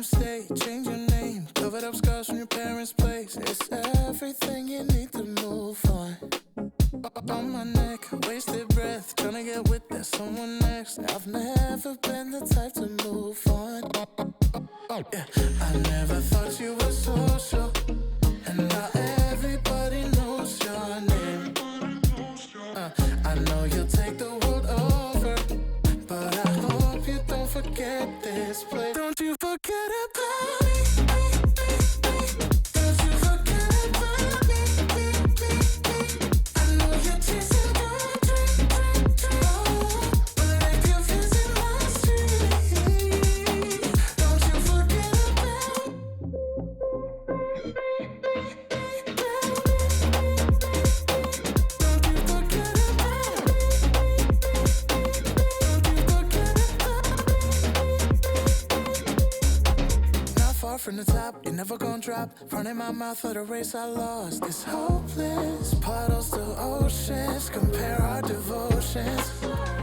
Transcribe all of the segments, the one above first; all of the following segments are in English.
new state, change your name, covered up scars from your parents' place. It's everything you need to move on. On my neck, wasted breath, trying to get with that someone next. I've never been the type to move on. Yeah, I never thought you were social, and now everybody knows your name. I know you'll take the world over, but I hope you don't forget this place. Don't you forget about me. Don't you forget about me. I know you're chasing your dream, but if you're facing my street, don't you forget about me. From the top, you're never gonna drop. Running my mouth for the race I lost. It's hopeless, puddles to oceans. Compare our devotions.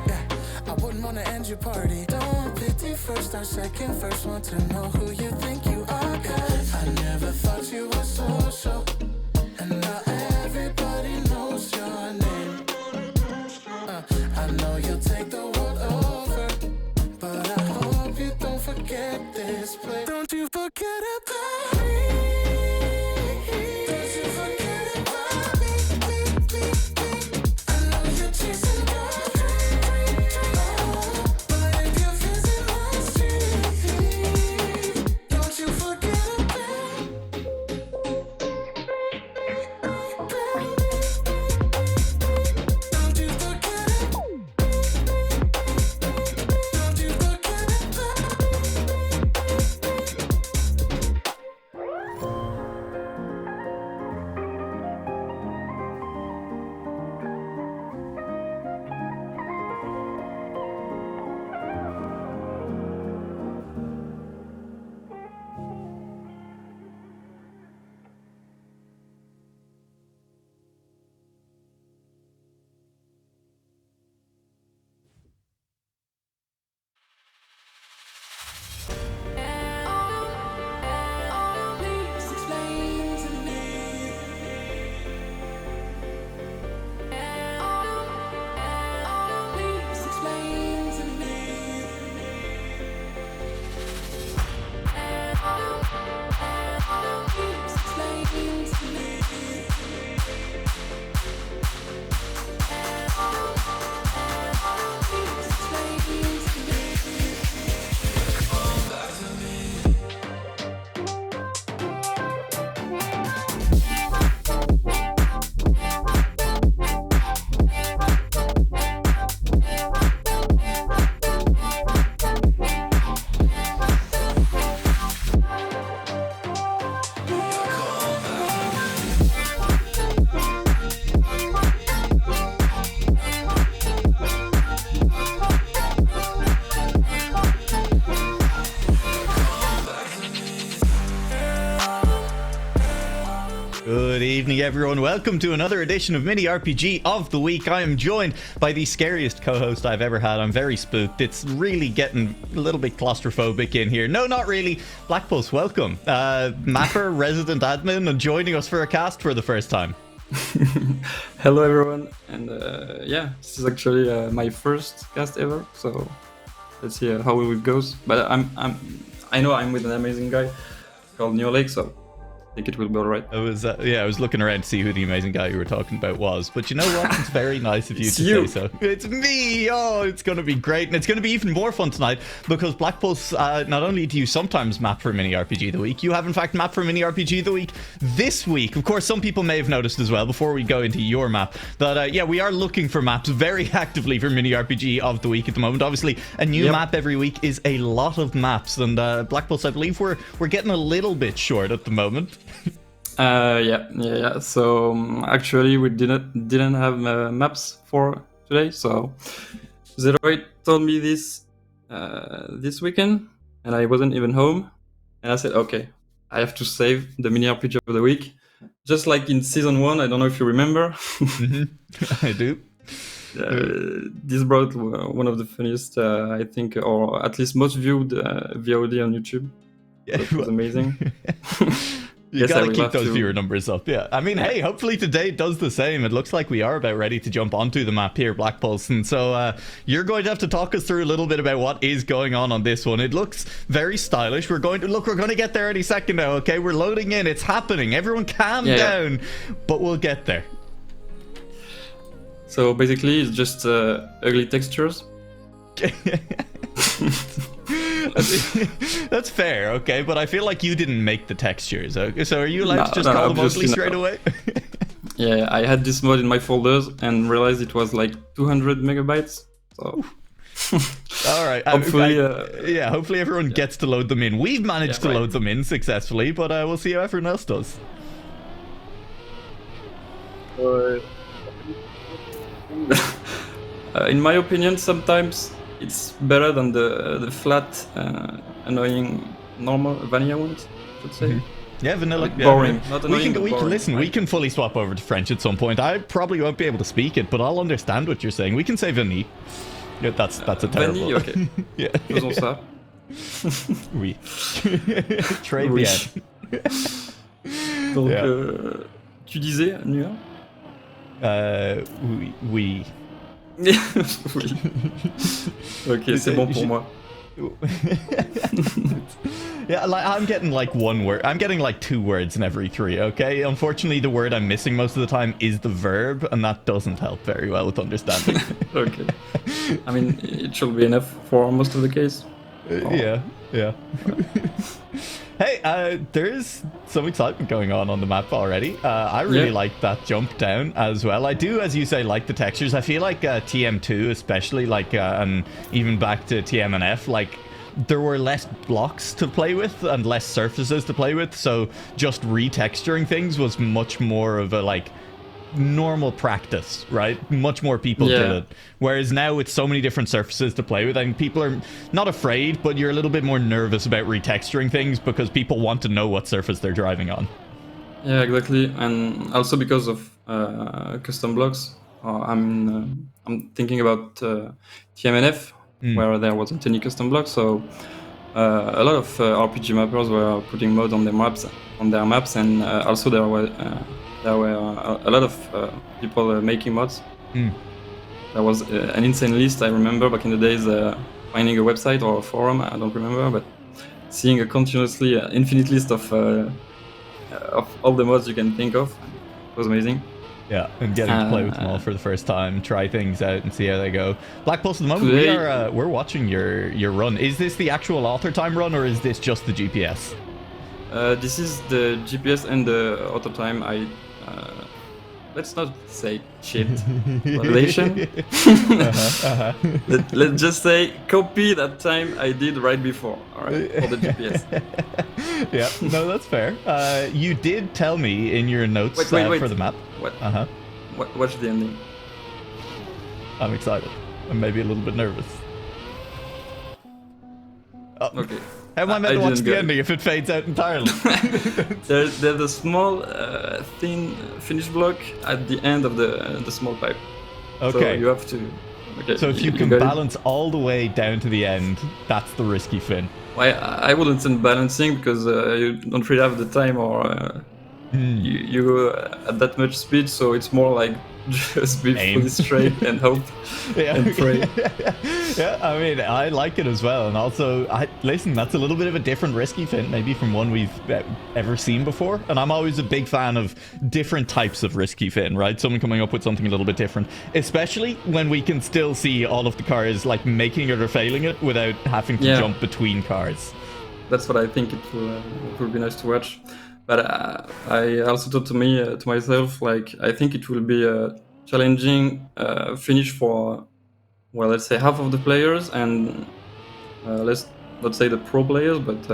Yeah, I wouldn't wanna end your party. Don't pity first or second. First want to know who you think you are. 'Cause I never thought you were social, and now everybody knows your name. I know you'll take the world over, but I hope you don't forget this place. Don't you forget about me. Don't you forget about me. I know you're chasing your dream, but if you're facing my street, don't you forget about me. Don't you forget it. Don't you forget about me. Please explain to me. Please explain to me. Please explain to me. Please explain to me. Good evening, everyone. Welcome to another edition of Mini RPG of the Week. I am joined by the scariest co-host I've ever had. I'm very spooked. It's really getting a little bit claustrophobic in here. No, not really. Black Pulse, welcome. Mapper, resident admin, and joining us for a cast for the first time. Hello everyone, and yeah, this is actually my first cast ever, so let's see how it goes. But I know I'm with an amazing guy called New Lake, so I think it will be alright. I was looking around to see who the amazing guy you were talking about was, but you know what? It's very nice of you It's to you. say so. It's me! Oh, it's going to be great, and it's going to be even more fun tonight because Black Pulse, not only do you sometimes map for Mini RPG of the Week, you have in fact mapped for Mini RPG of the Week this week. Of course, some people may have noticed as well, before we go into your map, that yeah, we are looking for maps very actively for Mini RPG of the Week at the moment. Obviously, a new map every week is a lot of maps, and Black Pulse, I believe we're getting a little bit short at the moment. Yeah. So actually, we didn't have maps for today. So Zeroid told me this weekend, and I wasn't even home. And I said, okay, I have to save the Mini RPG of the Week, just like in season 1. I don't know if you remember. I do. This brought one of the funniest, I think, or at least most viewed VOD on YouTube. That was amazing. You Yes, I gotta will keep have those to- viewer numbers up, yeah. I mean, hey, hopefully today does the same. It looks like we are about ready to jump onto the map here, Black Pulse. And so you're going to have to talk us through a little bit about what is going on this one. It looks very stylish. We're going to get there any second now, okay? We're loading in. It's happening. Everyone calm down. But we'll get there. So basically, it's just ugly textures. That's fair, okay, but I feel like you didn't make the textures. Okay? So are you allowed to just No, call them ugly obviously straight not. away? Yeah, I had this mod in my folders and realized it was like 200 megabytes. So All right. hopefully, hopefully everyone gets to load them in. We've managed to right. load them in successfully, but we'll see how everyone else does. in my opinion, sometimes it's better than the flat, annoying, normal vanilla ones, I should say. Yeah, vanilla. Like boring. Not We annoying, can, but boring, listen. We right? can fully swap over to French at some point. I probably won't be able to speak it, but I'll understand what you're saying. We can say vanille. Yeah, that's a terrible. Vanille, okay. Yeah. Faisons ça. Oui. Très Oui. bien. Donc, Yeah. tu disais, Nua? Oui. Oui. Oui. Ok, c'est bon pour moi. Yeah, like I'm getting like one word. I'm getting like 2 words in every 3. Okay. Unfortunately, the word I'm missing most of the time is the verb, and that doesn't help very well with understanding. Okay. I mean, it should be enough for most of the case. Yeah. Hey, there's some excitement going on the map already. I really like that jump down as well. I do, as you say, like the textures. I feel like TM2 especially, like, and even back to TMNF, like, there were less blocks to play with and less surfaces to play with, so just retexturing things was much more of a, like, normal practice, right? Much more people did it. Whereas now with so many different surfaces to play with, I mean, people are not afraid, but you're a little bit more nervous about retexturing things because people want to know what surface they're driving on. Yeah, exactly, and also because of custom blocks. I'm thinking about TMNF, where there wasn't any custom blocks, so a lot of RPG mappers were putting mods on their maps, and also there were a lot of people making mods. There was an insane list, I remember, back in the days, finding a website or a forum, I don't remember, but seeing a continuously infinite list of all the mods you can think of. It was amazing. Yeah, and getting to play with them all for the first time, try things out and see how they go. Black Pulse, at the moment, we're watching your run. Is this the actual author time run, or is this just the GPS? This is the GPS and the auto time. Let's not say cheat validation. Let's just say copy that time I did right before, all right, for the GPS. Yeah, no, that's fair. You did tell me in your notes wait. for the map. What? Watch the ending. I'm excited. I'm maybe a little bit nervous. Oh. Okay. How am I meant to watch the ending if it fades out entirely? There's a small, thin finish block at the end of the small pipe. Okay. So you have to. Okay. So if you can balance all the way down to the end, that's the risky fin. Well, I wouldn't say balancing because you don't really have the time, or you go at that much speed, so it's more like just be fully straight and hope and pray. Yeah, I mean, I like it as well, and also, listen, that's a little bit of a different risky fin, maybe from one we've ever seen before, and I'm always a big fan of different types of risky fin, right? Someone coming up with something a little bit different, especially when we can still see all of the cars, like, making it or failing it without having to jump between cars. That's what I think it will be nice to watch. But I also thought to myself, like, I think it will be a challenging finish for, well, let's say half of the players, and let's not say the pro players, but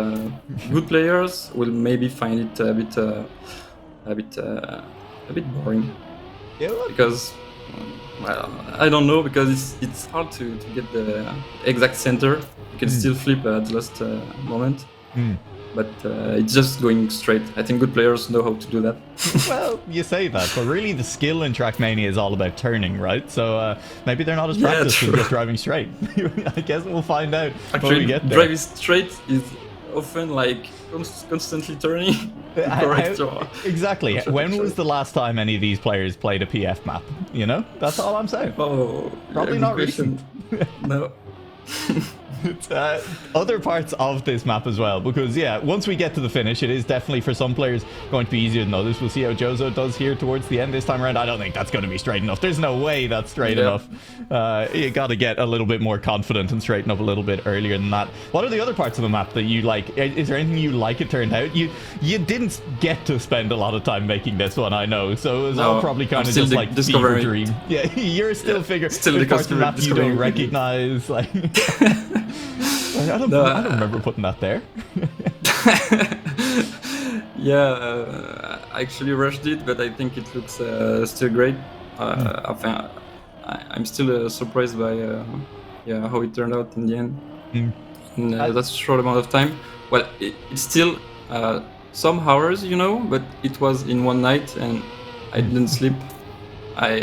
good players will maybe find it a bit boring. Yeah, because well, I don't know, because it's hard to get the exact center. You can still flip at the last moment. But it's just going straight. I think good players know how to do that. Well, you say that, but really the skill in Trackmania is all about turning, right? So maybe they're not as practiced with just driving straight. I guess we'll find out when we get there. Driving straight is often like constantly turning. Correct. Exactly. When was the last time any of these players played a PF map? You know, that's all I'm saying. Oh, Probably not recent. No. Other parts of this map as well, because yeah, once we get to the finish, it is definitely for some players going to be easier than others. We'll see how Jozo does here towards the end this time around. I don't think that's going to be straight enough. There's no way that's straight enough. You got to get a little bit more confident and straighten up a little bit earlier than that. What are the other parts of the map that you like? Is there anything you like it turned out? You didn't get to spend a lot of time making this one, I know, so it was all probably kind of just like fever dream. Yeah, you're still figuring the parts of the map you don't recognize, like. I don't remember putting that there. Yeah, I actually rushed it, but I think it looks still great. I'm still surprised by how it turned out in the end. In that short amount of time. Well, it's still some hours, you know, but it was in one night and I didn't sleep. I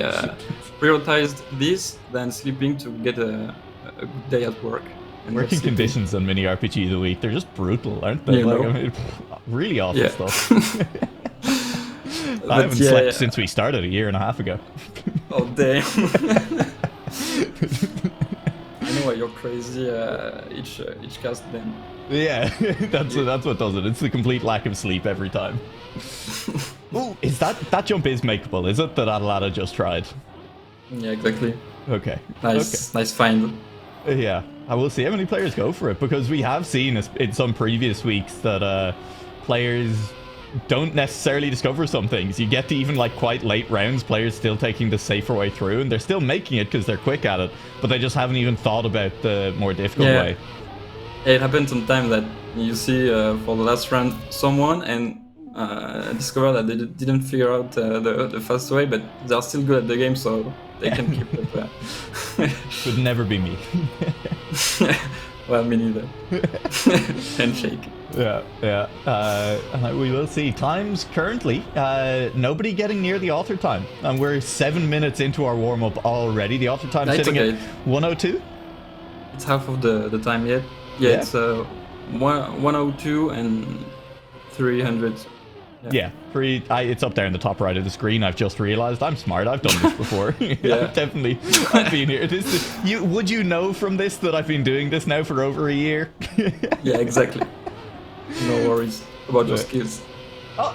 prioritized this than sleeping to get a good day at work. Working conditions on Mini RPG of the Week, they're just brutal, aren't they? Yeah, like, I mean, really awful stuff. I haven't slept since we started a year and a half ago. Oh, damn. I know why you're crazy each cast then. Yeah, that's what does it. It's the complete lack of sleep every time. Ooh, is that jump is makeable, is it? That Adelada just tried. Yeah, exactly. Okay. Nice find. Yeah, I will see how many players go for it, because we have seen in some previous weeks that players don't necessarily discover some things. You get to even like quite late rounds, players still taking the safer way through, and they're still making it because they're quick at it, but they just haven't even thought about the more difficult way. It happens sometimes that you see for the last round someone and discover that they didn't figure out the fast way, but they're still good at the game, so they can keep up. Would never be me. Well, me neither. Handshake. Yeah. We will see. Times currently, nobody getting near the author time, and we're 7 minutes into our warm-up already. The author time sitting at 102. It's half of the time yet. Yeah, it's 102 and 300. Yeah, it's up there in the top right of the screen. I've just realized I'm smart. I've done this before. I've been here. Would you know from this that I've been doing this now for over a year? Yeah, exactly. No worries about your skills. Oh,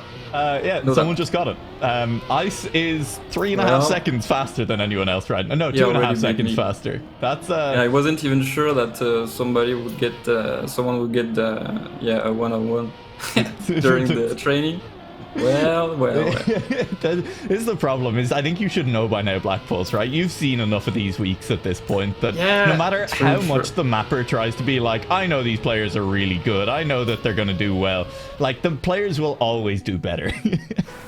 someone just got it. Ice is 3.5 seconds faster than anyone else right now. No, 2.5 seconds faster. That's I wasn't even sure that someone would get a 101 during the training. Well. This is the problem, is I think you should know by now, Black Pulse, right? You've seen enough of these weeks at this point that no matter how much the mapper tries to be like, I know these players are really good, I know that they're going to do well, like, the players will always do better.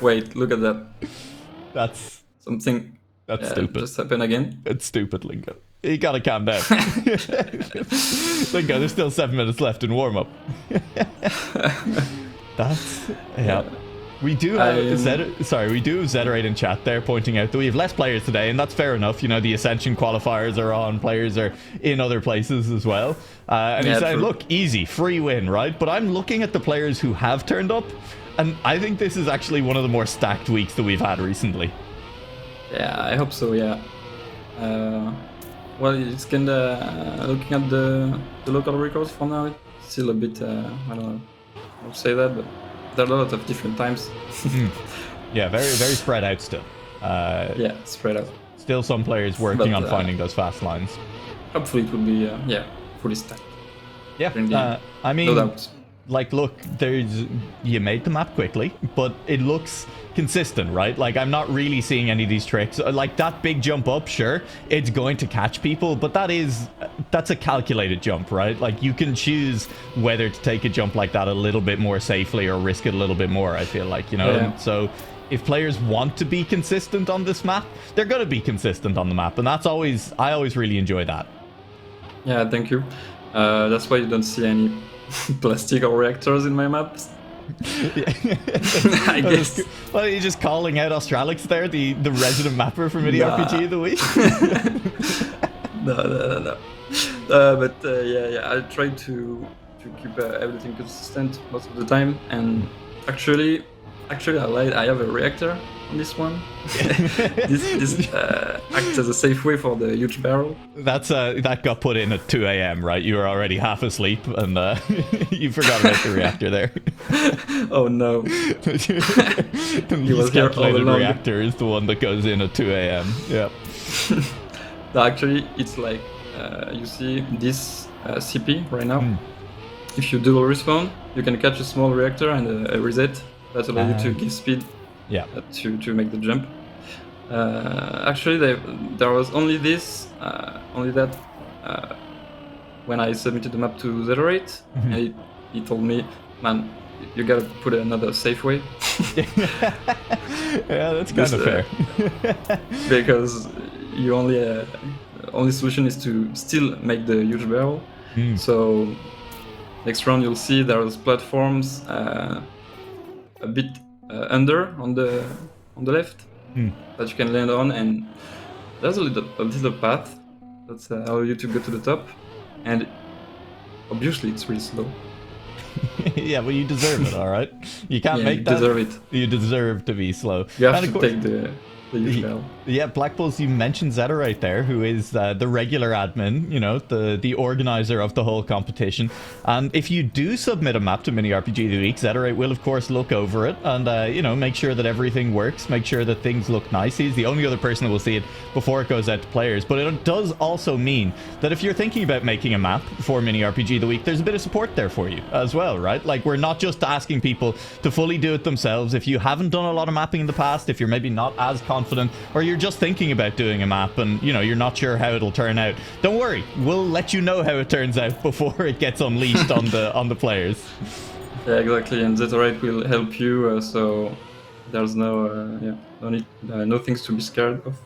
Wait, look at that. That's something. That's stupid. Just happened again. It's stupid, Lingo. You gotta calm down. Lingo, there's still 7 minutes left in warm-up. That's... Yeah. We do have Zeterate in chat there pointing out that we have less players today, and that's fair enough. You know, the Ascension qualifiers are on, players are in other places as well. And he's saying, look, easy, free win, right? But I'm looking at the players who have turned up, and I think this is actually one of the more stacked weeks that we've had recently. Yeah, I hope so, yeah. Well, it's kind of looking at the local records for now. It's still a bit, I don't know how to say that, but there are a lot of different times. Yeah, very, very spread out still. Yeah, spread out. Still some players working on finding those fast lines. Hopefully it will be, fully stacked. Yeah, I mean, no doubt. Like, look, you made the map quickly, but it looks consistent, right? Like, I'm not really seeing any of these tricks. Like, that big jump up, sure, it's going to catch people, but that's a calculated jump, right? Like, you can choose whether to take a jump like that a little bit more safely or risk it a little bit more, I feel like, you know? Yeah. So if players want to be consistent on this map, they're going to be consistent on the map, and I always really enjoy that. Yeah, thank you. That's why you don't see any plastic or reactors in my maps. I guess. Well, you're just calling out Australix there, the resident mapper for Mini RPG of the Week? No. But I try to keep everything consistent most of the time. And actually, I lied. I have a reactor on this one. this acts as a safe way for the huge barrel. That got put in at 2 a.m. right? You were already half asleep, and you forgot about the reactor there. Oh no! The He was least here all calculated along. reactor is the one that goes in at 2 a.m. Yep. No, actually, it's like you see this CP right now. If you double respawn, you can catch a small reactor and a reset that allows you to give speed Yeah. to make the jump. Actually, there was only this, only that when I submitted the map to Zero8, and he told me, man, you gotta put another safe way. Yeah, that's kind of fair. Because you only solution is to still make the huge barrel. So next round you'll see there's platforms a bit under on the left that you can land on, and there's a little path that's allow you to go to the top, and obviously it's really slow. Yeah, well, you deserve it, all right? You can't make you that. deserve it. You deserve to be slow. You have And of to course- take the huge barrel. Yeah, Black Bulls, you mentioned Zeta right there, who is the regular admin, you know, the organizer of the whole competition. And if you do submit a map to Mini RPG of the Week, Zeta will, of course, look over it and, you know, make sure that everything works, make sure that things look nice. He's the only other person that will see it before it goes out to players. But it does also mean that if you're thinking about making a map for Mini RPG of the Week, there's a bit of support there for you as well, right? Like, we're not just asking people to fully do it themselves. If you haven't done a lot of mapping in the past, if you're maybe not as confident, or you're just thinking about doing a map and, you know, you're not sure how it'll turn out, don't worry, we'll let you know how it turns out before it gets unleashed on the players. Yeah, exactly, and Zeta8 will help you, so there's no no things to be scared of.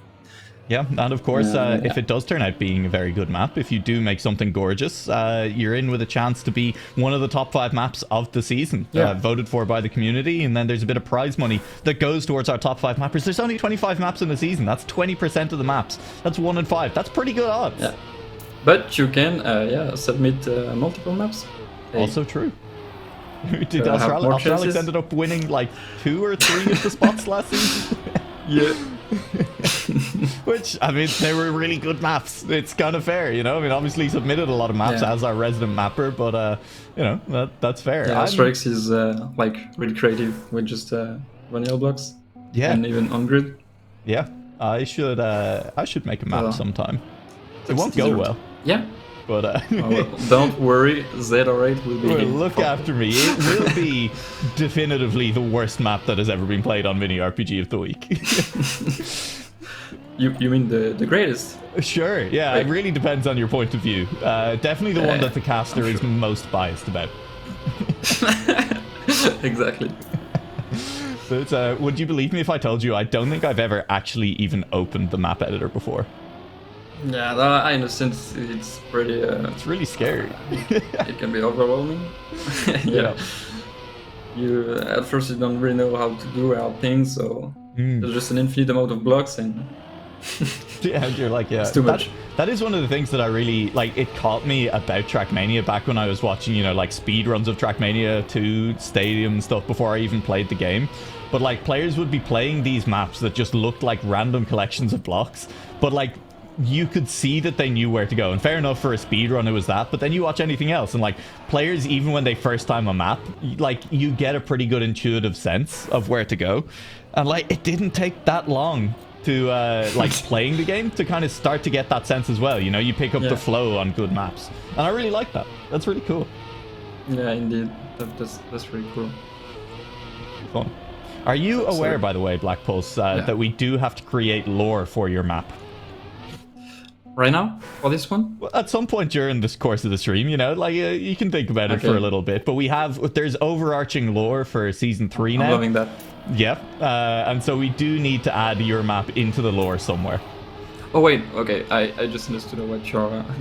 Yeah, and of course, Yeah. if it does turn out being a very good map, if you do make something gorgeous, you're in with a chance to be one of the top 5 maps of the season, voted for by the community, and then there's a bit of prize money that goes towards our top 5 mappers. There's only 25 maps in the season. That's 20% of the maps. That's 1 in 5. That's pretty good odds. Yeah, but you can submit multiple maps. Also true. Did have more Australis chances. ended up winning like 2 or 3 of the spots last season? Yeah. Which, I mean, they were really good maps. It's kind of fair, you know? I mean, obviously submitted a lot of maps as our resident mapper, but, you know, that's fair. Yeah, Strikes is like really creative with just vanilla blocks. Yeah. And even on grid. Yeah. I should make a map sometime. It won't go deserved. well, Yeah. but Oh, well, don't worry, Zeta8 will be well, here. look after me. It will be definitively the worst map that has ever been played on Mini RPG of the Week. You mean the greatest? Sure, yeah, Right. it really depends on your point of view. Definitely the one that the caster is most biased about. Exactly. So it's, would you believe me if I told you I don't think I've ever actually even opened the map editor before? Yeah, I understand it's pretty... It's really scary. it can be overwhelming. Yeah. You at first you don't really know how to do our things, so there's just an infinite amount of blocks, and Yeah, you're like, yeah. It's too much. That is one of the things that I really, like, it caught me about Trackmania back when I was watching, you know, like, speed runs of Trackmania 2, Stadium stuff before I even played the game. But, like, players would be playing these maps that just looked like random collections of blocks, but, like, you could see that they knew where to go. And fair enough, for a speed run it was that, but then you watch anything else and, like, players, even when they first time a map, like, you get a pretty good intuitive sense of where to go. And, like, it didn't take that long to like playing the game to kind of start to get that sense as well. You know, you pick up the flow on good maps, and I really like that. That's really cool. Yeah, indeed, that's really cool. Fun. Are you aware, by the way, Black Pulse, that we do have to create lore for your map? Right now, for this one? Well, at some point during this course of the stream, you know, like you can think about it for a little bit. But there's overarching lore for season 3 now. I'm loving that. Yeah, and so we do need to add your map into the lore somewhere. Oh wait, okay, I just understood what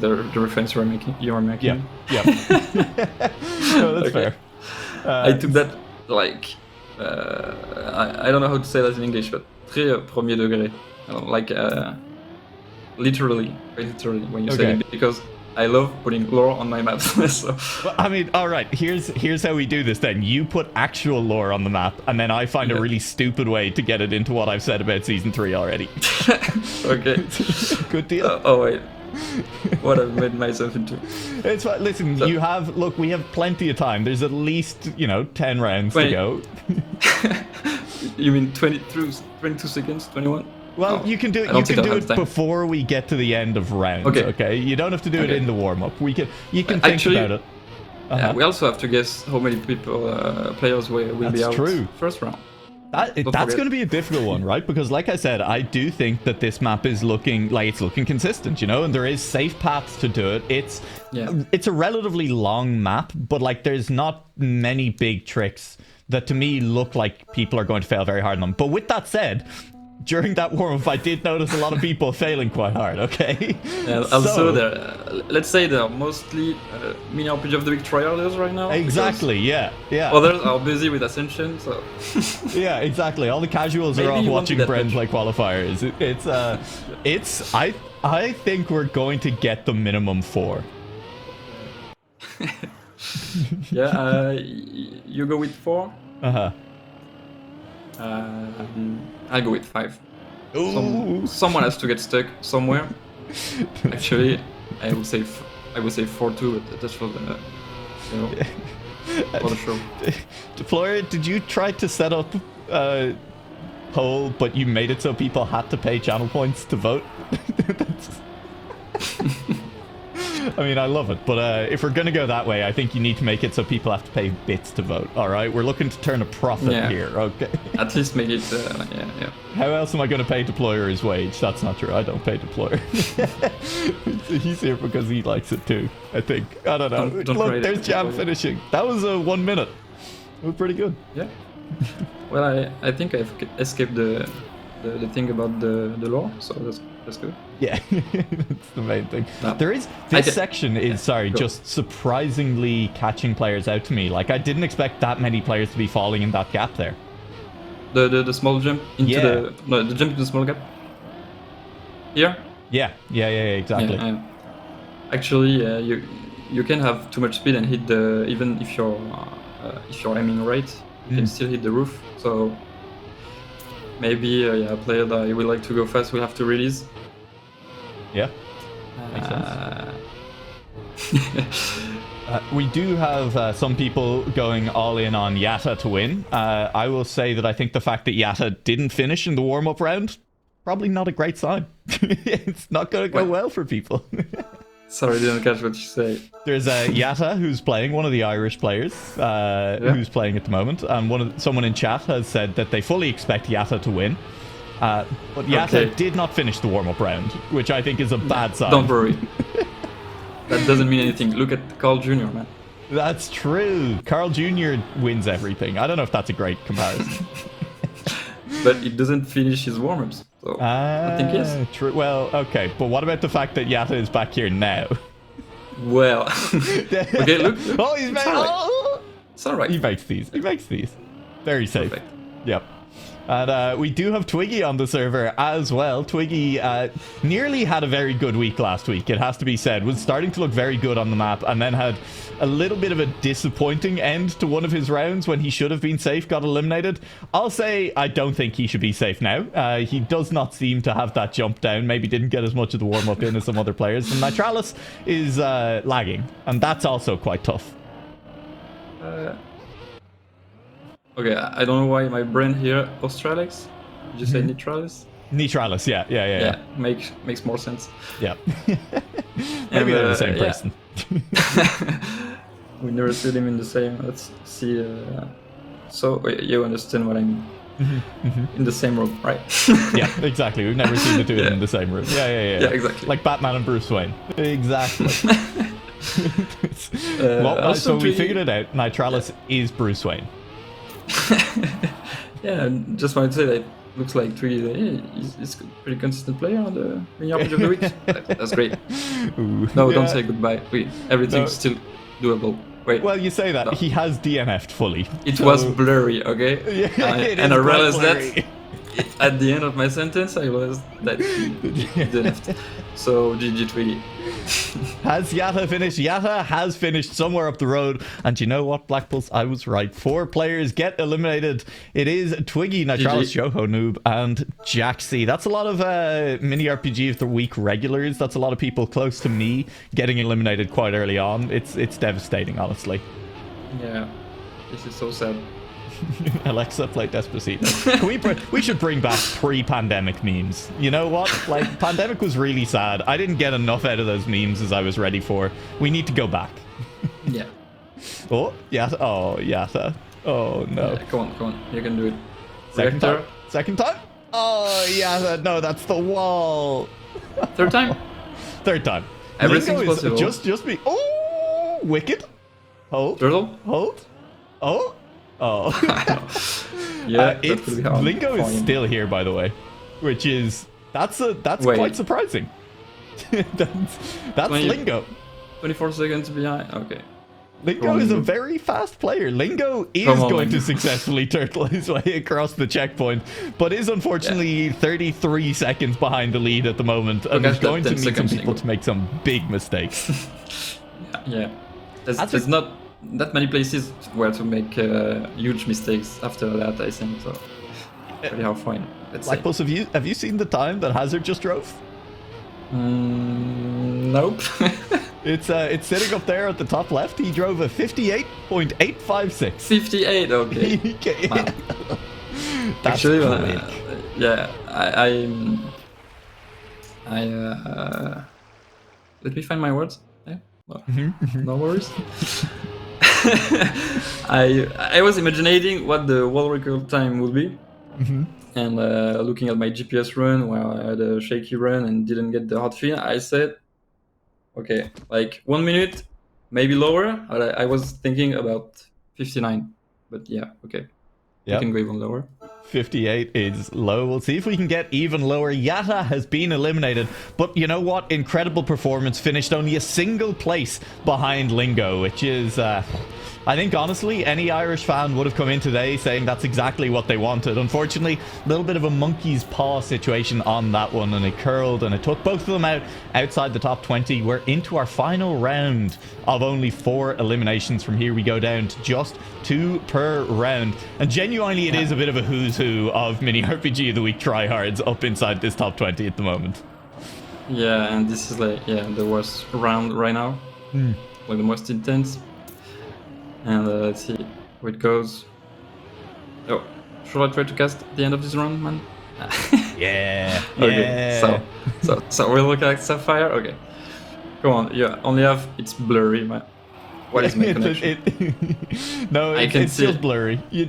the reference you were making. Yeah. No, that's fair. I took that like I don't know how to say that in English, but très premier degré, like literally, quite literally when you say it, because I love putting lore on my map. So Well, I mean, all right. Here's how we do this. Then you put actual lore on the map, and then I find a really stupid way to get it into what I've said about season 3 already. okay, Good deal. oh wait, what I've made myself into. It's fine. Listen, So- we have plenty of time. There's at least 10 rounds to 20. go. You mean 22 seconds, 21? Well, Oh, you can do it. I don't You think can I'll do have it time. before we get to the end of rounds. Okay. Okay. You don't have to do it Okay. in the warm up. You can think Actually, about it. Yeah, we also have to guess how many players will be That's out true. first round. That's forget. going to be a difficult one, right? Because, like I said, I do think that this map is looking consistent, and there is safe paths to do it. It's a relatively long map, but there's not many big tricks that to me look like people are going to fail very hard on them. But with that said, during that warm-up, I did notice a lot of people failing quite hard, okay? Yeah, also, let's say they're mostly mini RPG of the week tryharders right now. Exactly, yeah. Others are busy with Ascension, so... Yeah, exactly. All the casuals Maybe are off you won't watching be that Bren much. play qualifiers. I think we're going to get the minimum 4. Yeah, you go with 4. Uh-huh. I'll go with 5. Ooh. Someone has to get stuck somewhere. Actually, I would say 4-2, but that's for the for the show. Flora, did you try to set up a poll, but you made it so people had to pay channel points to vote? I mean, I love it, but if we're going to go that way, I think you need to make it so people have to pay bits to vote, all right? We're looking to turn a profit here, okay? At least make it, yeah. How else am I going to pay Deployer his wage? That's not true. I don't pay Deployer. He's here because he likes it too, I think. I don't know. Don't Look, rate there's it. jam finishing. That was 1 minute. It was pretty good. Yeah. Well, I think I've escaped the thing about the lore, so that's good. Yeah, that's the main thing. No. This section is, go. just surprisingly catching players out to me. I didn't expect that many players to be falling in that gap there. The small jump into the jump into the small gap. Here. Yeah, exactly. Yeah. Actually, you can have too much speed and hit the even if you're aiming right, you can still hit the roof. So maybe a player that will like to go fast will have to release. Yeah, makes sense. We do have some people going all in on Yatta to win. I will say that I think the fact that Yatta didn't finish in the warm-up round, probably not a great sign. It's not going to go well for people. Sorry, I didn't catch what you say. There's Yatta who's playing, one of the Irish players who's playing at the moment, and someone in chat has said that they fully expect Yatta to win. But Yatta did not finish the warm-up round, which I think is a bad sign. Don't worry. That doesn't mean anything. Look at Carl Jr., man. That's true. Carl Jr. wins everything. I don't know if that's a great comparison. But he doesn't finish his warm-ups. So I think yes. True. Well, okay. But what about the fact that Yatta is back here now? Well. Okay, look. Oh, he's back. It's alright. He makes these. Very safe. Perfect. Yep. And we do have Twiggy on the server as well. Twiggy nearly had a very good week last week, it has to be said. Was starting to look very good on the map and then had a little bit of a disappointing end to one of his rounds when he should have been safe, got eliminated. I'll say I don't think he should be safe now. He does not seem to have that jump down. Maybe didn't get as much of the warm-up in as some other players. And Nitralis is lagging, and that's also quite tough. Okay, I don't know why my brain here, Australix? Did you say Nitralis? Nitralis, yeah. Makes more sense. Yeah. Maybe they're the same person. We never see them in the same. Let's see. So you understand what I mean? In the same room, right? Yeah, exactly. We've never seen the two of them in the same room. Yeah. Yeah, exactly. Like Batman and Bruce Wayne. Exactly. Also so we figured it out. Nitralis is Bruce Wayne. Yeah, and just wanted to say that looks like Twiggy. He's a pretty consistent player on the mini RPG of the week. That's great. Ooh. No, don't say goodbye. Wait, everything's still doable. Wait. Well, you say that. No. He has DNF'd fully. It was blurry, okay? Yeah, and I realized blurry. that at the end of my sentence, I realized that he DNF'd. So GG Twiggy. Has Yatta finished? Yatta has finished somewhere up the road. And you know what, Black Pulse? I was right. 4 players get eliminated. It is Twiggy, Nitralis, Joho Noob, and Jaxi. That's a lot of mini RPG of the week regulars. That's a lot of people close to me getting eliminated quite early on. It's devastating, honestly. Yeah, this is so sad. Alexa, play Despacito. We should bring back pre-pandemic memes. You know what? Like, pandemic was really sad. I didn't get enough out of those memes as I was ready for. We need to go back. Yeah. Oh, Yatta. Oh, Yatta. Oh, no. Yeah, come on. You can do it. Second time? Second time? Oh, Yatta. No, that's the wall. Third time? Third time. Everything's Lingo is possible. Just be... Oh, wicked. Hold. Turtle? Hold. Oh. Oh. Yeah, Lingo is still here, by the way, which is that's quite surprising. that's Lingo. 24 seconds behind. Okay. Lingo is a very fast player. Lingo is going to successfully turtle his way across the checkpoint, but is unfortunately 33 seconds behind the lead at the moment, and is going to need some people to make some big mistakes. Yeah. There's not that many places where to make huge mistakes after that, I think. So pretty hard fine. Black Pulse, have you seen the time that Hazard just drove? Nope. It's sitting up there at the top left. He drove a 58.856. 58. Okay. Wow. That's actually, yeah. I let me find my words. Yeah. Well, no worries. I was imagining what the world record time would be, and looking at my GPS run where I had a shaky run and didn't get the hot feel, I said, okay, like 1 minute, maybe lower. I was thinking about 59, but yeah, okay, you can go even lower. 58 is low. We'll see if we can get even lower. Yatta has been eliminated, but you know what? Incredible performance. Finished only a single place behind Lingo, which is, I think, honestly, any Irish fan would have come in today saying that's exactly what they wanted. Unfortunately, a little bit of a monkey's paw situation on that one, and it curled, and it took both of them out outside the top 20. We're into our final round of only 4 eliminations. From here, we go down to just 2 per round, and genuinely, it is a bit of a who's who of mini RPG of the week tryhards up inside this top 20 at the moment. Yeah, and this is like the worst round right now, like the most intense. And let's see where it goes. Oh, should I try to cast at the end of this round, man? Yeah. Okay. So we'll look at Sapphire. Okay. Come on. Yeah. Only have it's blurry, man. What is my connection? No, it's still blurry. You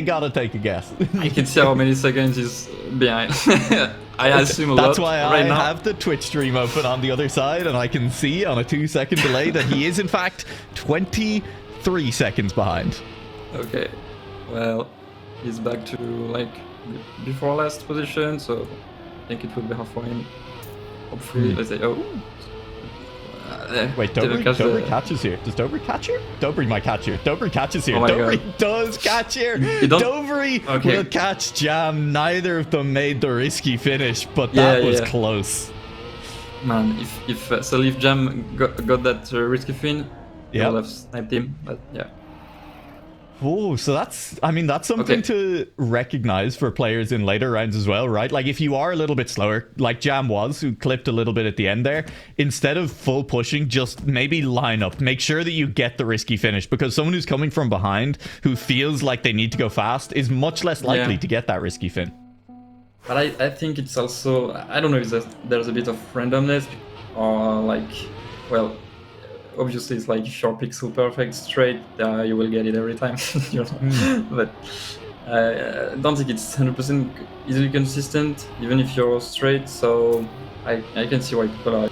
gotta take a guess. I can see how many seconds is behind. I assume a lot. That's why I have the Twitch stream open on the other side, and I can see on a 2-second delay that he is in fact 23 seconds behind. Okay. Well, he's back to like before last position, so I think it will be hard for him. Hopefully, let's say. Oh. Wait, Dobry catches here. Does Dobry catch here? Dobry might catch here. Dobry catches here. Dobry does catch here. Dobry will catch Jam. Neither of them made the risky finish, but that was close. Man, if Jam got that risky fin, he would have sniped him. But yeah. Oh, so that's something to recognize for players in later rounds as well, right? Like if you are a little bit slower, like Jam was, who clipped a little bit at the end there, instead of full pushing, just maybe line up. Make sure that you get the risky finish, because someone who's coming from behind, who feels like they need to go fast, is much less likely to get that risky fin. But I think it's also, I don't know if there's a bit of randomness, or like, well, obviously it's like if you're pixel perfect straight, you will get it every time. But I don't think it's 100% easily consistent, even if you're straight. So I can see why people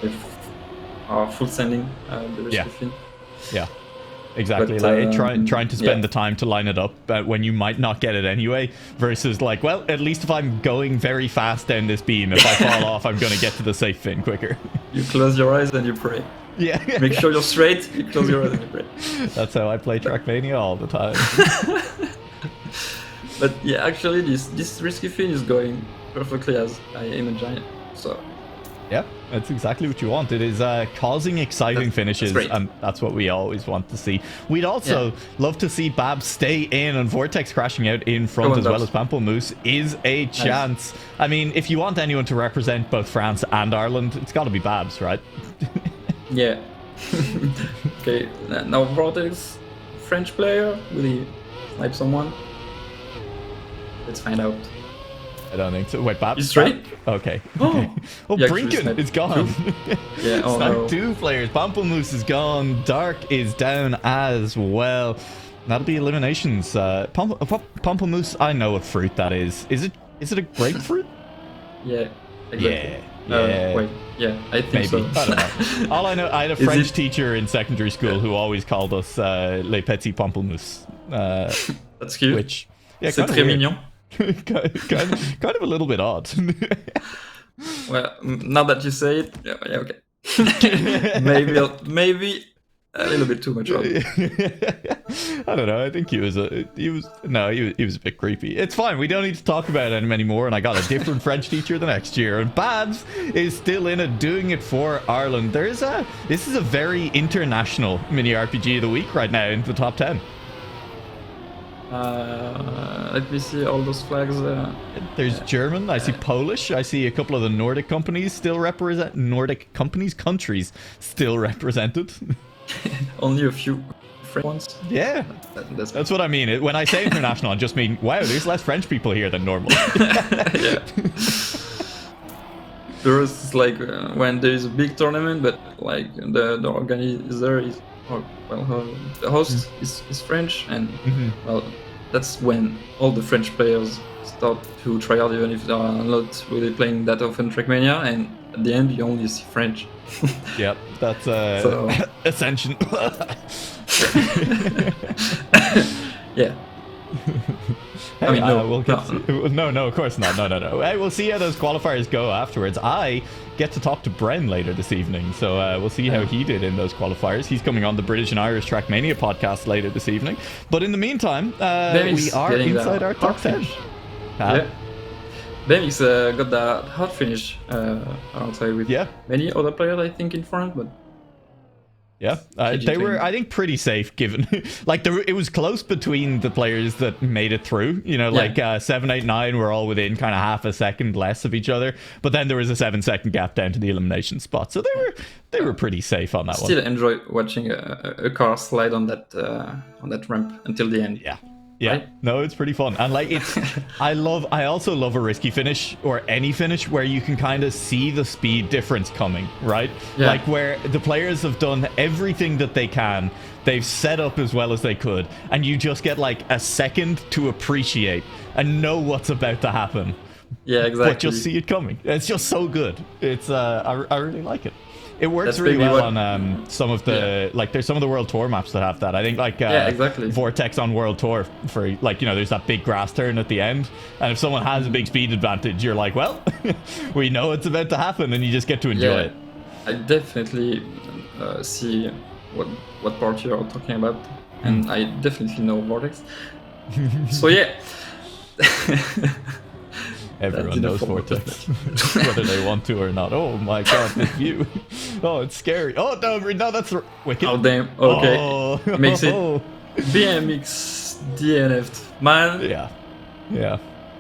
are full sending the risky fin. Yeah, exactly. But, like trying to spend the time to line it up when you might not get it anyway, versus like, well, at least if I'm going very fast down this beam, if I fall off, I'm going to get to the safe fin quicker. You close your eyes and you pray. Yeah. Make sure you're straight, you close your eyes and you pray. That's how I play Trackmania all the time. But yeah, actually this risky fin is going perfectly as I imagined. So Yeah, that's exactly what you want. It is causing exciting finishes, great. and that's what we always want to see. We'd also love to see Babs stay in, and Vortex crashing out in front as well as Pamplemousse is a chance. I mean, if you want anyone to represent both France and Ireland, it's got to be Babs, right? Yeah. Okay, now Vortex, French player, will he snipe someone? Let's find out. I don't think so. Wait, Babs? He's straight? Okay. Oh, Oh, Brinken is gone. Yeah, oh no. 2 players. Pamplemousse is gone. Dark is down as well. That'll be eliminations. Pamplemousse, I know what fruit that is. Is it a grapefruit? Yeah, exactly. Yeah. Wait, yeah, I think Maybe. so. I don't know. All I know, I had a French teacher in secondary school who always called us les petits pamplemousses. That's cute. Which, yeah, C'est très mignon. kind of a little bit odd. Well, now that you say it, yeah, okay. maybe a little bit too much odd. I don't know. I think he was a bit creepy. It's fine. We don't need to talk about him anymore. And I got a different French teacher the next year. And Babs is still in it, doing it for Ireland. This is a very international mini RPG of the week right now in the top 10. Let me see all those flags. There's German. I see Polish. I see a couple of the Nordic companies still represent. Countries still represented. Only a few French ones. Yeah, that's what I mean. When I say international, I just mean, wow, there's less French people here than normal. Yeah. There's like when there is a big tournament, but like the organizer is, the host is French, and well, that's when all the French players start to try out, even if they are not really playing that often Trackmania, and at the end you only see French. Yep, that's Ascension. Yeah. Hey, I mean, no, of course not. No. Hey, we'll see how those qualifiers go afterwards. I get to talk to Bren later this evening, so we'll see how he did in those qualifiers. He's coming on the British and Irish Trackmania podcast later this evening. But in the meantime, we are inside our top 10. Yeah. Bemix got that hard finish outside with many other players, I think, in front, but yeah, they were, I think, pretty safe given, like, it was close between the players that made it through, like 7, 8, 9 were all within kind of half a second less of each other, but then there was a 7-second gap down to the elimination spot, so they were pretty safe on that one. Still enjoy watching a car slide on that ramp until the end. Yeah, right? No, it's pretty fun. And like, I also love a risky finish, or any finish where you can kind of see the speed difference coming, right? Yeah. Like where the players have done everything that they can, they've set up as well as they could, and you just get like a second to appreciate and know what's about to happen. Yeah, exactly. But just see it coming. It's just so good. It's I really like it. It works That's really well what, on some of the like. There's some of the World Tour maps that have that. I think like exactly. Vortex on World Tour, for like, there's that big grass turn at the end, and if someone has a big speed advantage, you're like, well, we know it's about to happen, and you just get to enjoy it. I definitely see what part you're talking about, and I definitely know Vortex. So yeah. Everyone knows Vortex, whether they want to or not. Oh my god, this view. Oh, it's scary. Oh, no, that's wicked. Oh, damn. Okay. Oh. Makes it BMX DNF'd. Man. Yeah.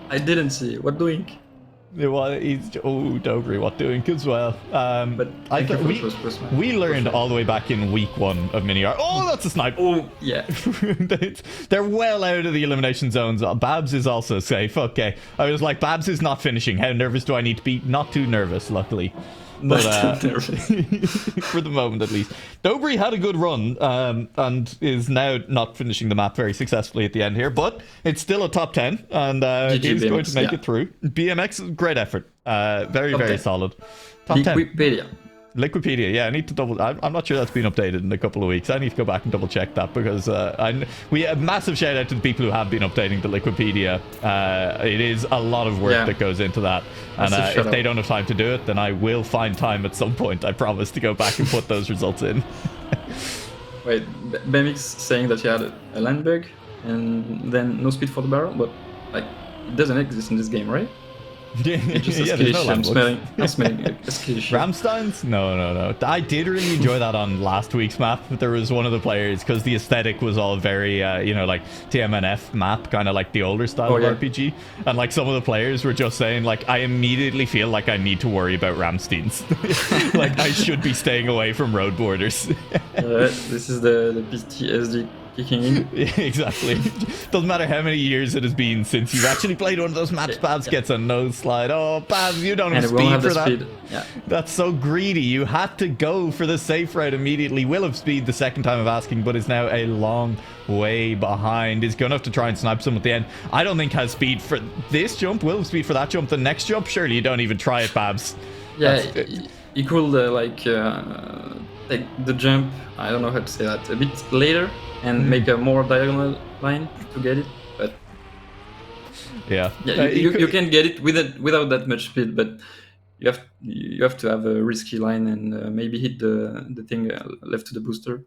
I didn't see. What doing? Well, Dobry, what doing as well. But I thought we learned all the way back in week 1 of Mini R. Oh, that's a snipe. Oh, yeah. They're well out of the elimination zones. Babs is also safe. Okay. I was like, Babs is not finishing. How nervous do I need to be? Not too nervous, luckily. But for the moment, at least. Dobry had a good run and is now not finishing the map very successfully at the end here, but it's still a top 10, and he's going to make it through. BMX, great effort. Very solid. Top 10. Liquipedia, yeah, I need to double. I'm not sure that's been updated in a couple of weeks. I need to go back and double check that, because we have a massive shout out to the people who have been updating the Liquipedia. It is a lot of work that goes into that, and if they don't have time to do it, then I will find time at some point. I promise to go back and put those results in. Wait, Bemix saying that he had a land bug and then no speed for the barrel, but like it doesn't exist in this game, right? Just Yeah, there's no I'm landlords. smelling escalation. Ramsteins? No. I did really enjoy that on last week's map. There was one of the players, because the aesthetic was all very, like TMNF map, kind of like the older style of RPG. And like some of the players were just saying, like, I immediately feel like I need to worry about Ramsteins. Like, I should be staying away from road borders. This is the PTSD kicking in. Exactly. Doesn't matter how many years it has been since you've actually played one of those maps. Babs gets a nose slide. Oh, Babs, you don't have speed for that. Speed. Yeah. That's so greedy. You had to go for the safe route immediately. Will have speed the second time of asking, but is now a long way behind. Is going to have to try and snipe some at the end. I don't think has speed for this jump. Will have speed for that jump. The next jump, surely you don't even try it, Babs. Yeah, he could take the jump, I don't know how to say that, a bit later and make a more diagonal line to get it, but yeah, you can get it without that much speed, but you have to have a risky line and maybe hit the thing left to the booster.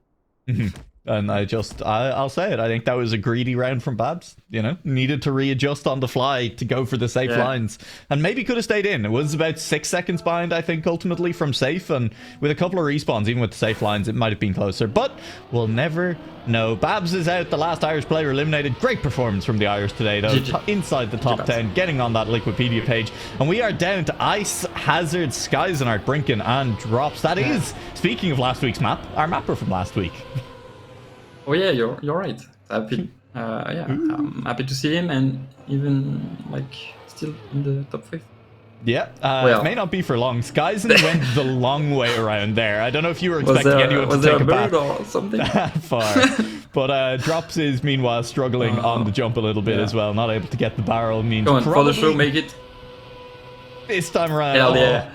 And I'll say it. I think that was a greedy round from Babs. Needed to readjust on the fly to go for the safe lines, and maybe could have stayed in. It was about 6 seconds behind, I think, ultimately from safe, and with a couple of respawns, even with the safe lines, it might have been closer. But we'll never know. Babs is out. The last Irish player eliminated. Great performance from the Irish today, though. Inside the top 10, getting on that Wikipedia page, and we are down to Ice, Hazard, Skyzenart, Brinken, and Drops. That is, speaking of last week's map, our mapper from last week. Oh yeah, you're right. Happy, I'm happy to see him, and even still in the top 5. Yeah, it may not be for long. Skyzen went the long way around there. I don't know if you were expecting anyone to take a bath or something far, but Drops is meanwhile struggling on the jump a little bit as well, not able to get the barrel. Means go on, for the show, make it this time around. Hell yeah.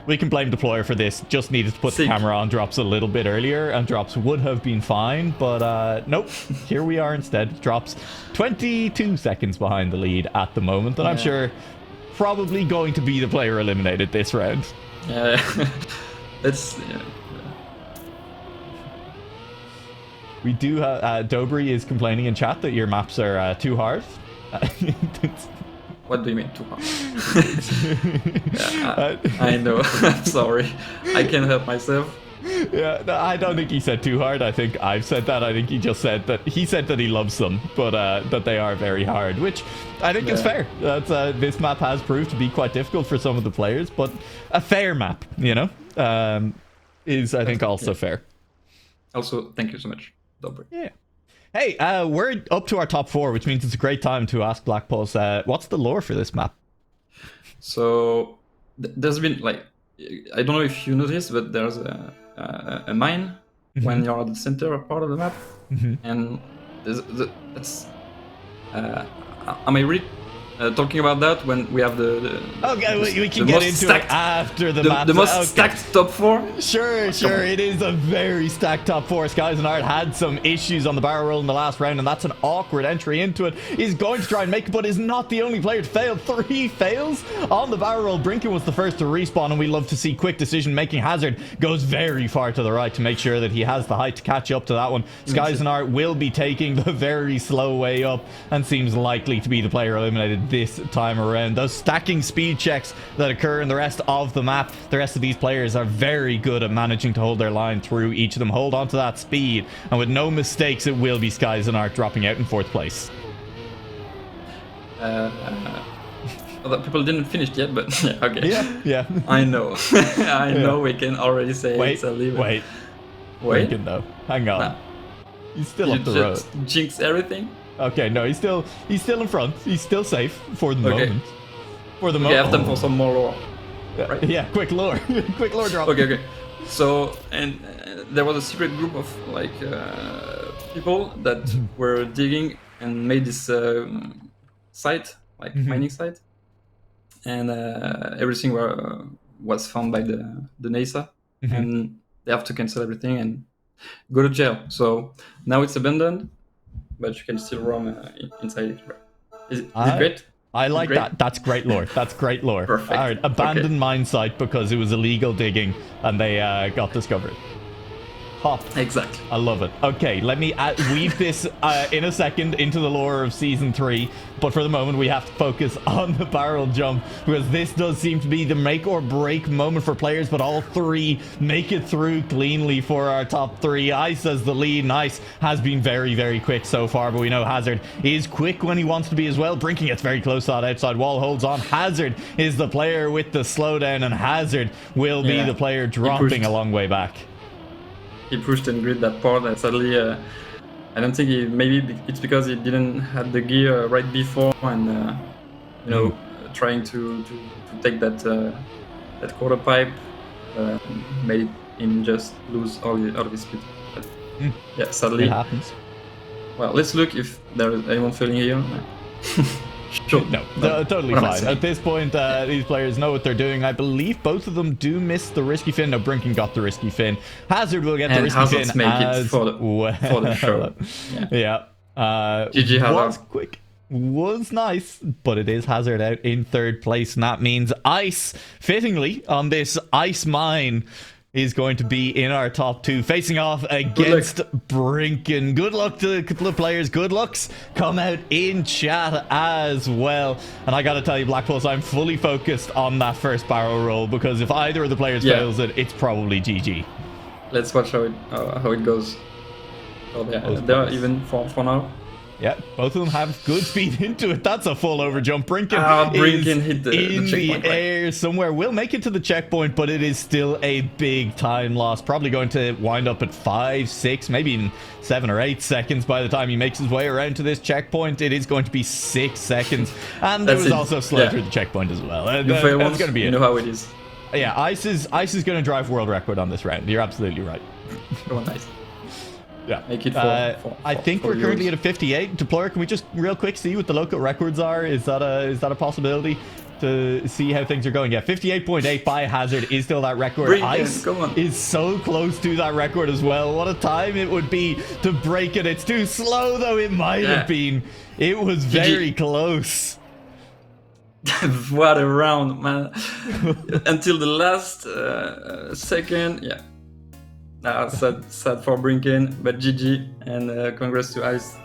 We can blame Deployer for this. Just needed to put the camera on Drops a little bit earlier, and Drops would have been fine, but nope. Here we are instead. Drops 22 seconds behind the lead at the moment, and I'm sure probably going to be the player eliminated this round. Yeah, it's... We do have... Dobry is complaining in chat that your maps are too hard. What do you mean too hard? I know. I'm sorry. I can't help myself. Yeah, no, I don't think he said too hard. I think I've said that. I think he just said that he loves them, but that they are very hard, which I think is fair. That's this map has proved to be quite difficult for some of the players, but a fair map, is I think also fair. Also, thank you so much, Dobry. Yeah. Hey, we're up to our top 4, which means it's a great time to ask Black Pulse, what's the lore for this map? So, there's been, I don't know if you noticed, but there's a mine when you're at the center part of the map. And that's... am I really talking about that when we have okay, we can get into it after the map. The most stacked top 4? Sure. It is a very stacked top 4. Skyzenart had some issues on the barrel roll in the last round, and that's an awkward entry into it. He's going to try and make it, but is not the only player to fail. 3 fails on the barrel roll. Brinken was the first to respawn, and we love to see quick decision making. Hazard goes very far to the right to make sure that he has the height to catch up to that one. Skyzenart will be taking the very slow way up, and seems likely to be the player eliminated this time around. Those stacking speed checks that occur in the rest of the map, the rest of these players are very good at managing to hold their line through each of them, hold on to that speed, and with no mistakes it will be Skyzenart dropping out in 4th place. Other people didn't finish yet, but okay. Yeah. I know. I know we can already say it's a leave. Wait. Brinken, though. Hang on. Nah. He's still up the road. Jinx everything? Okay, no, he's still in front. He's still safe for the moment. For the moment. I have them for some more lore. Right? Yeah, quick lore. Quick lore drop. Okay. So, and there was a secret group of people that were digging and made this site, mining site, and everything was found by the NASA, and they have to cancel everything and go to jail. So now it's abandoned, but you can still roam inside it. Is it great? I like that. That's great lore. Perfect. All right, abandoned mine site because it was illegal digging and they got discovered. Hop. Exactly. I love it. Okay, let me weave this in a second into the lore of Season 3. But for the moment, we have to focus on the barrel jump, because this does seem to be the make or break moment for players, but all three make it through cleanly for our top three. Ice as the lead. Ice has been very, very quick so far, but we know Hazard is quick when he wants to be as well. Brinking gets very close to that outside wall, holds on. Hazard is the player with the slowdown, and Hazard will be the player dropping a long way back. He pushed and grid that part, and sadly, I don't think maybe it's because he didn't have the gear right before, and trying to take that quarter pipe made him just lose all of his speed. But, yeah, sadly. It happens. Well, let's look if there is anyone failing here. Sure. No, totally fine. At this point, these players know what they're doing. I believe both of them do miss the risky fin. No, Brinken got the risky fin. Hazard will get the risky fin make as it for the show. Yeah. GG Hazard. Was quick. Was nice, but it is Hazard out in third place, and that means Ice, fittingly, on this Ice Mine, is going to be in our top two, facing off against Brinken. Good luck to a couple of players. Good looks come out in chat as well. And I gotta tell you, Black Pulse, I'm fully focused on that first barrel roll, because if either of the players fails it, it's probably GG. Let's watch how it goes. Oh, they're even for now. Yeah, both of them have good speed into it. That's a full over jump. Brinken is hit in the air somewhere. Will make it to the checkpoint, but it is still a big time loss. Probably going to wind up at 5, 6, maybe even 7 or 8 seconds by the time he makes his way around to this checkpoint. It is going to be 6 seconds. And there was also slow through the checkpoint as well. That's going to be it. You know how it is. Yeah, Ice is going to drive world record on this round. You're absolutely right. Come on, Ice. Yeah, make it I think we're currently at a 58. Deployer, can we just real quick see what the local records are? Is that a possibility to see how things are going? Yeah, 58.8 by Hazard is still that record. Ice is so close to that record as well. What a time it would be to break it. It's too slow though. It might have been. It was very close. What a round, man. Until the last second. Yeah. Sad for Brinken, but GG, and congrats to Ice.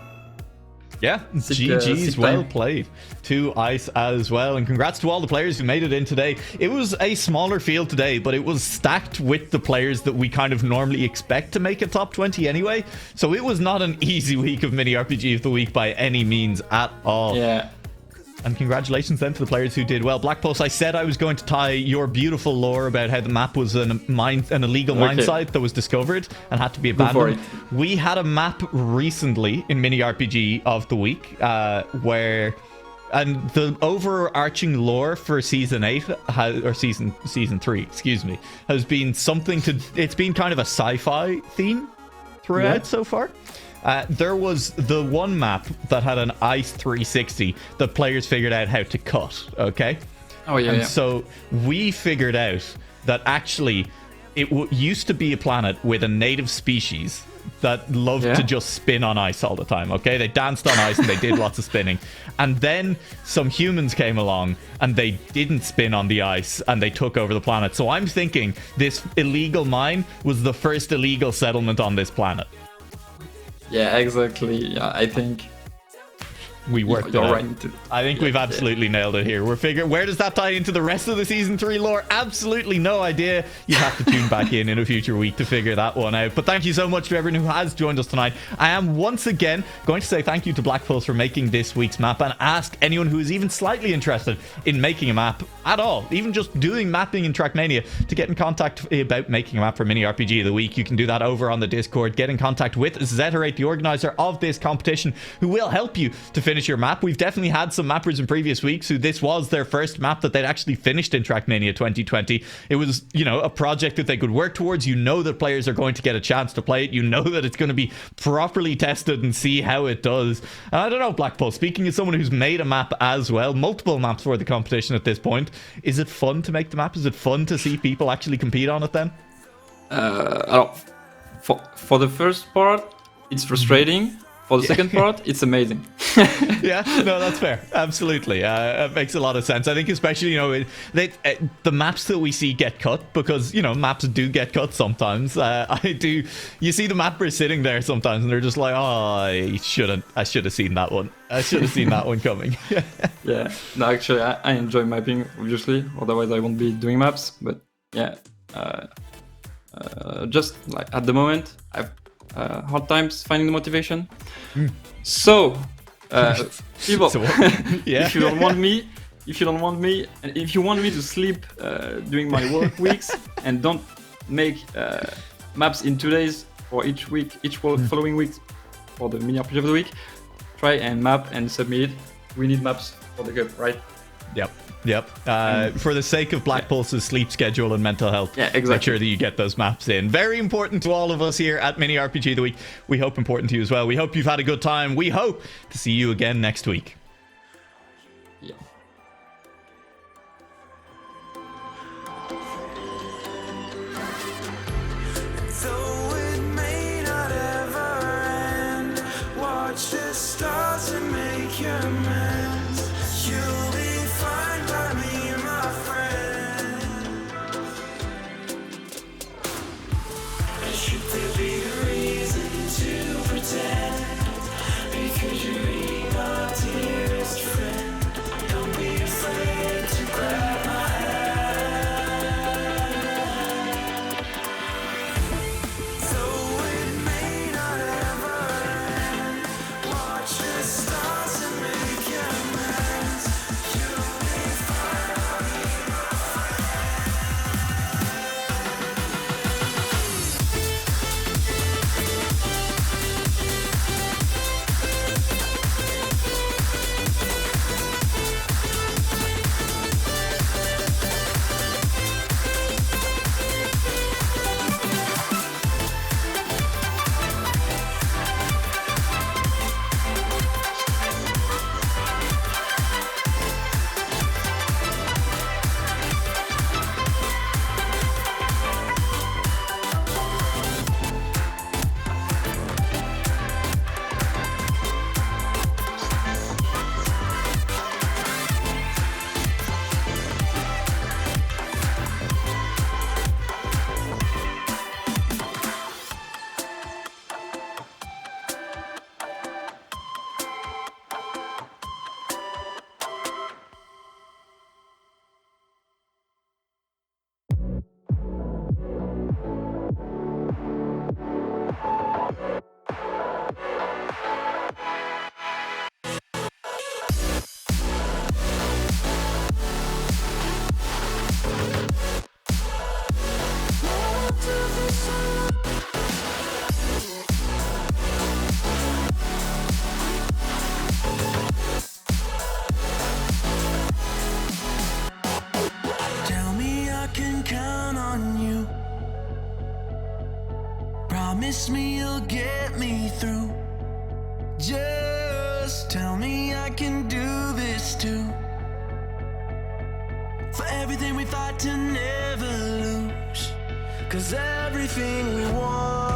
Yeah, GG's well played to Ice as well, and congrats to all the players who made it in today. It was a smaller field today, but it was stacked with the players that we kind of normally expect to make a top 20 anyway, so it was not an easy week of Mini RPG of the Week by any means at all. Yeah. And congratulations then to the players who did well. Black Pulse, I said I was going to tie your beautiful lore about how the map was an illegal mine site that was discovered and had to be abandoned. We had a map recently in Mini RPG of the Week where... And the overarching lore for Season 8, or Season 3, excuse me, has been something to... It's been kind of a sci-fi theme throughout so far. There was the one map that had an Ice 360 that players figured out how to cut, okay? Oh, yeah, So we figured out that actually it used to be a planet with a native species that loved to just spin on ice all the time, okay? They danced on ice and they did lots of spinning. And then some humans came along and they didn't spin on the ice and they took over the planet. So I'm thinking this illegal mine was the first illegal settlement on this planet. Yeah, exactly. Yeah, I think we worked it out. I think we've absolutely nailed it here. We're figuring, where does that tie into the rest of the Season 3 lore? Absolutely no idea. You have to tune back in a future week to figure that one out. But thank you so much to everyone who has joined us tonight. I am once again going to say thank you to Black Pulse for making this week's map, and ask anyone who is even slightly interested in making a map at all, even just doing mapping in Trackmania, to get in contact about making a map for Mini RPG of the Week. You can do that over on the Discord. Get in contact with Zeterate, the organizer of this competition, who will help you to finish your map. We've definitely had some mappers in previous weeks who this was their first map that they'd actually finished in Trackmania 2020. It was, a project that they could work towards. You know that players are going to get a chance to play it. You know that it's going to be properly tested and see how it does. And I don't know, Black Pulse, speaking as someone who's made a map as well, multiple maps for the competition at this point, is it fun to make the map? Is it fun to see people actually compete on it then? For the first part, it's frustrating. For the second part, it's amazing. Yeah, no, that's fair. Absolutely. It makes a lot of sense. I think especially, the maps that we see get cut because, maps do get cut sometimes. You see the mappers sitting there sometimes and they're just like, oh, I should have seen that one. I should have seen that one coming. Yeah, no, actually, I enjoy mapping, obviously. Otherwise, I won't be doing maps. But yeah, just like at the moment, I've hard times finding the motivation. So, people, So yeah. if you don't want me, and if you want me to sleep during my work weeks and don't make maps in 2 days for each week, following week for the mini RPG of the week, try and map and submit it. We need maps for the cup, right? Yep. For the sake of Black Pulse's sleep schedule and mental health, Yeah, exactly. make sure that you get those maps in. Very important to all of us here at Mini RPG of the Week. We hope important to you as well. We hope you've had a good time. We hope to see you again next week. Yeah. Though it may not ever end, watch the stars and make your amends. You'll be fine by me, my friend. And should there be a reason to pretend, because you're reading our dearest friend, don't be afraid to grab my though it may not ever end, watch the stars and make your amends. You'll be fine by me, my Tell me I can count on you. Promise me you'll get me through. Just tell me I can do this too. For everything we fight to never lose. 'Cause everything we want